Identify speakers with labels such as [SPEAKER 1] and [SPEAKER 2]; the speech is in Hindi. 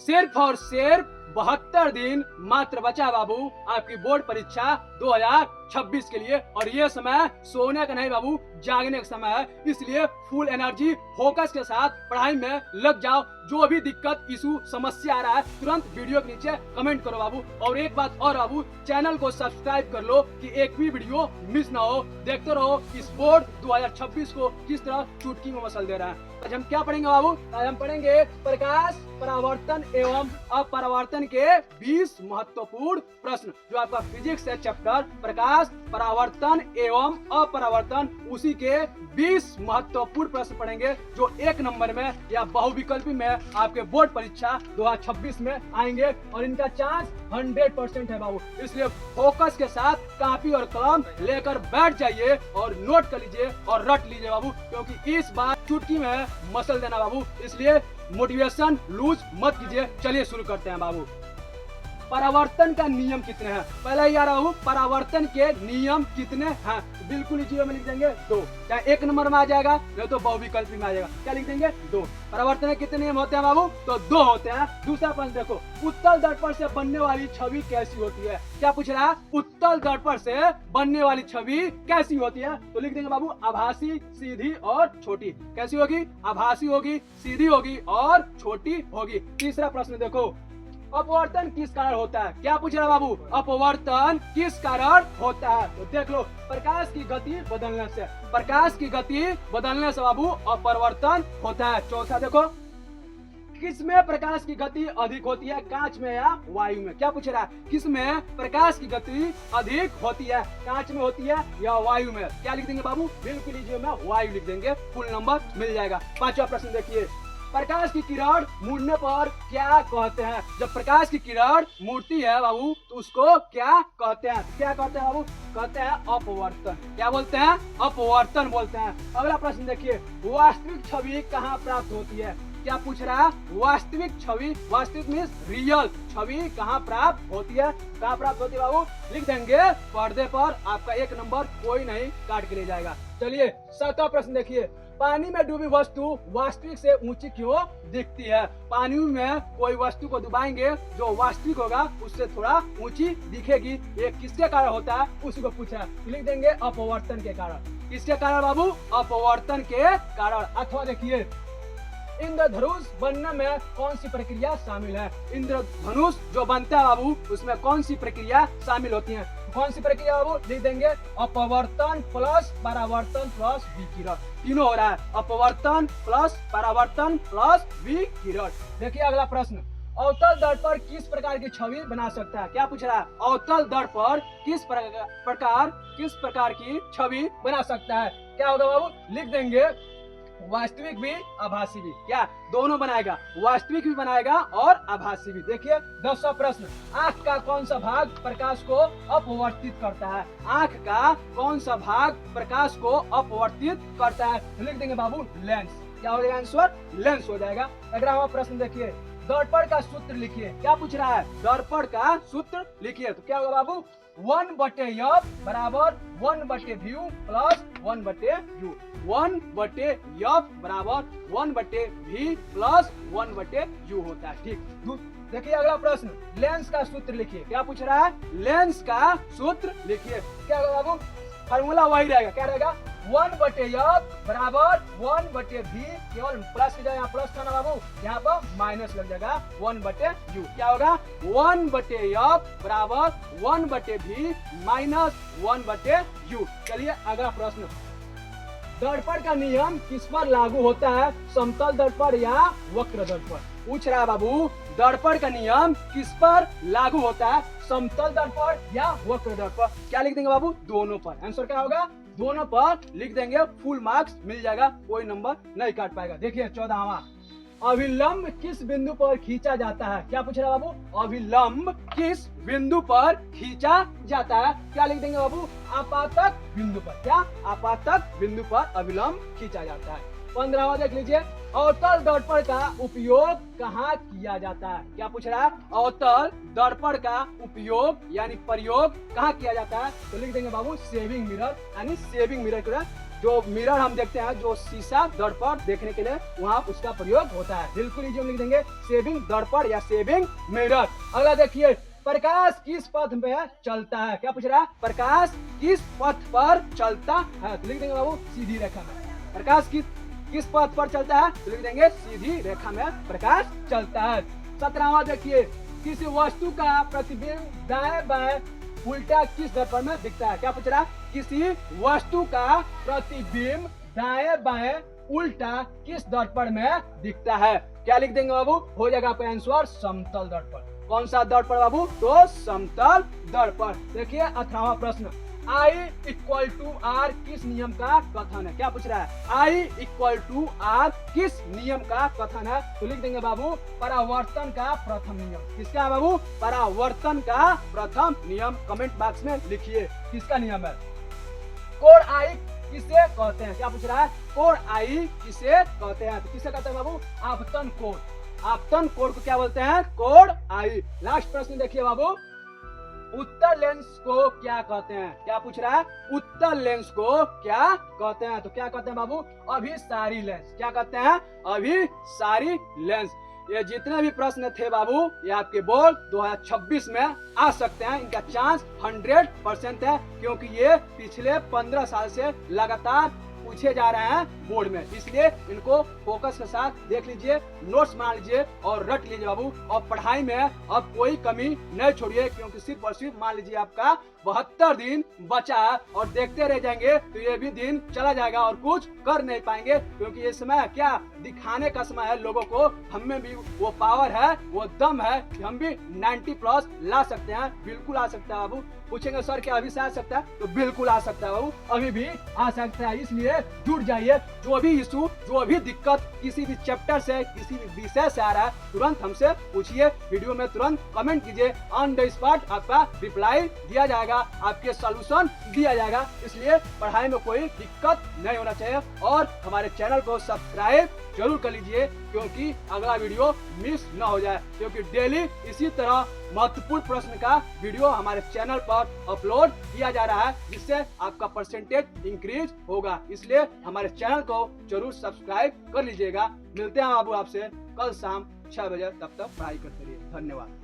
[SPEAKER 1] सिर्फ और सिर्फ 72 दिन मात्र बचा बाबू आपकी बोर्ड परीक्षा 2026 के लिए। और ये समय सोने का नहीं बाबू, जागने का समय है। इसलिए फुल एनर्जी फोकस के साथ पढ़ाई में लग जाओ। जो भी दिक्कत इशू समस्या आ रहा है तुरंत वीडियो के नीचे कमेंट करो बाबू। और एक बात और बाबू, चैनल को सब्सक्राइब कर लो कि एक भी वीडियो मिस ना हो। देखते रहो इस बोर्ड 2026 को किस तरह चुटकी में मसल दे रहा है। आज हम क्या पढ़ेंगे बाबू? आज हम पढ़ेंगे प्रकाश, परावर्तन एवं अपरावर्तन के 20 महत्वपूर्ण प्रश्न। जो आपका फिजिक्स है चैप्टर प्रकाश, परावर्तन एवं अपरावर्तन, उसी के 20 महत्वपूर्ण प्रश्न पढ़ेंगे जो एक नंबर में या बहुविकल्पी में आपके बोर्ड परीक्षा 2026 में आएंगे। और इनका चांस 100% है बाबू। इसलिए फोकस के साथ कॉपी और कलम लेकर बैठ जाइए और नोट कर लीजिए और रट लीजिए बाबू, क्योंकि इस बार चुटकी में मसल देना बाबू। इसलिए मोटिवेशन लूज मत कीजिए। चलिए शुरू करते हैं बाबू। परावर्तन का नियम कितने हैं? पहले ही आ रहा हूँ, परावर्तन के नियम कितने हैं? बिल्कुल इसी में लिख देंगे 2। क्या एक नंबर में आ जाएगा नहीं तो बहुविकल्पी में आ जाएगा। क्या लिख देंगे? 2। परावर्तन के कितने नियम होते हैं बाबू? तो 2 होते हैं। दूसरा प्रश्न देखो, उत्तल दर्पण से बनने वाली छवि कैसी होती है? क्या पूछ रहा है? उत्तल दर्पण से बनने वाली छवि कैसी होती है? तो लिख देंगे बाबू आभासी, सीधी और छोटी। कैसी होगी? आभासी होगी, सीधी होगी और छोटी होगी। तीसरा प्रश्न देखो, अपवर्तन किस कारण होता है? क्या पूछ रहा है बाबू? अपवर्तन किस कारण होता है? तो देख लो, प्रकाश की गति बदलने से। प्रकाश की गति बदलने से बाबू अपवर्तन होता है। चौथा देखो, किसमें प्रकाश की गति अधिक होती है, कांच में या वायु में? क्या पूछ रहा है? किसमें प्रकाश की गति अधिक होती है, कांच में होती है या वायु में? क्या लिख देंगे बाबू? बिल्कुल इजी में वायु लिख देंगे, फुल नंबर मिल जाएगा। पांचवा प्रश्न देखिए, प्रकाश की किरण मुड़ने पर क्या कहते हैं? जब प्रकाश की किरण मुड़ती है बाबू तो उसको क्या कहते हैं? क्या कहते हैं बाबू? कहते हैं अपवर्तन। क्या बोलते हैं? अपवर्तन बोलते हैं। अगला प्रश्न देखिए, वास्तविक छवि कहाँ प्राप्त होती है? क्या पूछ रहा है? वास्तविक छवि, वास्तविक मीन्स रियल छवि कहाँ प्राप्त होती है? कहाँ प्राप्त होती है बाबू? लिख देंगे पर्दे पर। आपका एक नंबर कोई नहीं काट के ले जाएगा। चलिए 7वां प्रश्न देखिए, पानी में डूबी वस्तु वास्तविक से ऊंची क्यों दिखती है? पानी में कोई वस्तु को डुबाएंगे जो वास्तविक होगा उससे थोड़ा ऊंची दिखेगी। ये किसके कारण होता है? उसी को पूछा है। लिख देंगे अपवर्तन के कारण। किसके कारण बाबू? अपवर्तन के कारण। अथवा देखिए, इंद्रधनुष बनने में कौन सी प्रक्रिया शामिल है? इंद्रधनुष जो बनता है बाबू उसमें कौन सी प्रक्रिया शामिल होती है? कौन सी प्रक्रिया बाबू? लिख देंगे अपवर्तन प्लस परावर्तन प्लस विकिरण। तीनों हो रहा है, अपवर्तन प्लस परावर्तन प्लस विकिरण। देखिए अगला प्रश्न, अवतल दर्पण किस प्रकार की छवि बना सकता है? क्या पूछ रहा है? अवतल दर्पण किस प्रकार की छवि बना सकता है? क्या होगा बाबू? लिख देंगे वास्तविक भी आभासी भी। क्या दोनों बनाएगा? वास्तविक भी बनाएगा और आभासी भी। देखिए 10वां प्रश्न, आंख का कौन सा भाग प्रकाश को अपवर्तित करता है? आंख का कौन सा भाग प्रकाश को अपवर्तित करता है? लिख देंगे बाबू लेंस। क्या हो जाएगा आंसर? लेंस हो जाएगा। 11वां प्रश्न देखिए, दर्पण का सूत्र लिखिए। क्या पूछ रहा है? दर्पण का सूत्र लिखिए। तो क्या होगा बाबू? 1/f बराबर 1/v प्लस 1/u। 1/f बराबर 1/v प्लस 1/u होता है। ठीक। देखिए अगला प्रश्न, लेंस का सूत्र लिखिए। क्या पूछ रहा है? लेंस का सूत्र लिखिए। क्या होगा बाबू? फार्मूला वही रहेगा। क्या रहेगा? 1/f बराबर 1/v, केवल प्लस की जगह यहाँ प्लस था ना बाबू, यहाँ पर माइनस लग जाएगा 1/u। क्या होगा? 1/f बराबर 1/v माइनस 1/u। चलिए अगला प्रश्न, दर्पण का नियम किस पर लागू होता है? समतल दर्पण या वक्र दर्पण? पूछ रहा है बाबू, दर्पण का नियम किस पर लागू होता है? समतल दर्पण या वक्र दर्पण? क्या लिख देंगे बाबू? दोनों पर। आंसर क्या होगा? दोनों पर लिख देंगे, फुल मार्क्स मिल जाएगा, कोई नंबर नहीं काट पाएगा। देखिए 14वां, अभिलंब किस बिंदु पर खींचा जाता है? क्या पूछ रहा है बाबू? अभिलंब किस बिंदु पर खींचा जाता है? क्या लिख देंगे बाबू? आपातक बिंदु पर। क्या? आपातक बिंदु पर अभिलंब खींचा जाता है। 15वां देख लीजिए, अवतल दर्पण का उपयोग कहाँ किया जाता है? क्या पूछ रहा है? अवतल दर्पण का उपयोग यानी प्रयोग कहाँ किया जाता है? तो लिख देंगे बाबू सेविंग मिरर, यानी सेविंग मिरर की जो मिरर हम देखते हैं, जो शीशा दर्पण देखने के लिए वहाँ उसका प्रयोग होता है। बिल्कुल इजी हम लिख देंगे सेविंग दर्पण या सेविंग मिरर। अगला देखिए, प्रकाश किस पथ में चलता है? क्या पूछ रहा है? प्रकाश किस पथ पर चलता है? तो लिख देंगे बाबू सीधी रेखा में। प्रकाश किस पथ पर चलता है? तो लिख देंगे सीधी रेखा में प्रकाश चलता है। 17वां देखिए, किसी वस्तु का प्रतिबिंब दाएं बाएं उल्टा किस दर्पण में दिखता है? क्या पूछ रहा है? किसी वस्तु का प्रतिबिंब दाएं बाएं उल्टा किस दर्पण में दिखता है? क्या लिख देंगे बाबू? हो जाएगा आपका आंसर समतल दर्पण। कौन सा दर्पण बाबू? तो समतल दर्पण। देखिए 18वां प्रश्न, I इक्वल टू आर किस नियम का कथन है? क्या पूछ रहा है? I इक्वल टू आर किस नियम का कथन है? तो लिख देंगे बाबू परावर्तन का प्रथम नियम। किसका है बाबू? परावर्तन का प्रथम नियम। कमेंट बॉक्स में लिखिए किसका नियम है। कोण I किसे कहते हैं? क्या पूछ रहा है? कोण I किसे कहते हैं? तो किसे कहते हैं बाबू? आपतन कोण। आपतन कोण को क्या बोलते हैं? कोण I। लास्ट प्रश्न देखिए बाबू, उत्तल लेंस को क्या कहते हैं? क्या पूछ रहा है? उत्तल लेंस को क्या कहते हैं? तो क्या कहते हैं बाबू? अभिसारी लेंस। क्या कहते हैं? अभिसारी लेंस। ये जितने भी प्रश्न थे बाबू, ये आपके बोर्ड 2026 में आ सकते हैं। इनका चांस 100% है, क्योंकि ये पिछले 15 साल से लगातार पूछे जा रहे हैं बोर्ड में। इसलिए इनको फोकस के साथ देख लीजिए, नोट्स बना लीजिए और रट लीजिए बाबू। और पढ़ाई में अब कोई कमी नहीं छोड़िए, क्योंकि सिर्फ और सिर्फ मान लीजिए आपका 72 दिन बचा है और देखते रह जाएंगे तो ये भी दिन चला जाएगा और कुछ कर नहीं पाएंगे। क्योंकि ये समय क्या दिखाने का समय है लोगों को, हम में भी वो पावर है, वो दम है कि हम भी 90+ ला सकते हैं। बिल्कुल आ सकता है बाबू। पूछेंगे सर क्या अभी से आ सकता है? तो बिल्कुल आ सकता है बाबू, अभी भी आ सकता है। इसलिए जुट जाइए। जो भी इशू, जो भी दिक्कत किसी भी चैप्टर से, किसी भी विषय से आ रहा है, तुरंत हमसे पूछिए। वीडियो में तुरंत कमेंट कीजिए, ऑन द स्पॉट आपका रिप्लाई दिया जाएगा, आपके सॉल्यूशन दिया जाएगा। इसलिए पढ़ाई में कोई दिक्कत नहीं होना चाहिए। और हमारे चैनल को सब्सक्राइब जरूर कर लीजिए, क्योंकि अगला वीडियो मिस न हो जाए। क्योंकि डेली इसी तरह महत्वपूर्ण प्रश्न का वीडियो हमारे चैनल पर अपलोड किया जा रहा है, जिससे आपका परसेंटेज इंक्रीज होगा। इसलिए हमारे चैनल को जरूर सब्सक्राइब कर लीजिएगा। मिलते हैं बाबू आपसे कल शाम 6 बजे। तब तक पढ़ाई करते रहिए। धन्यवाद।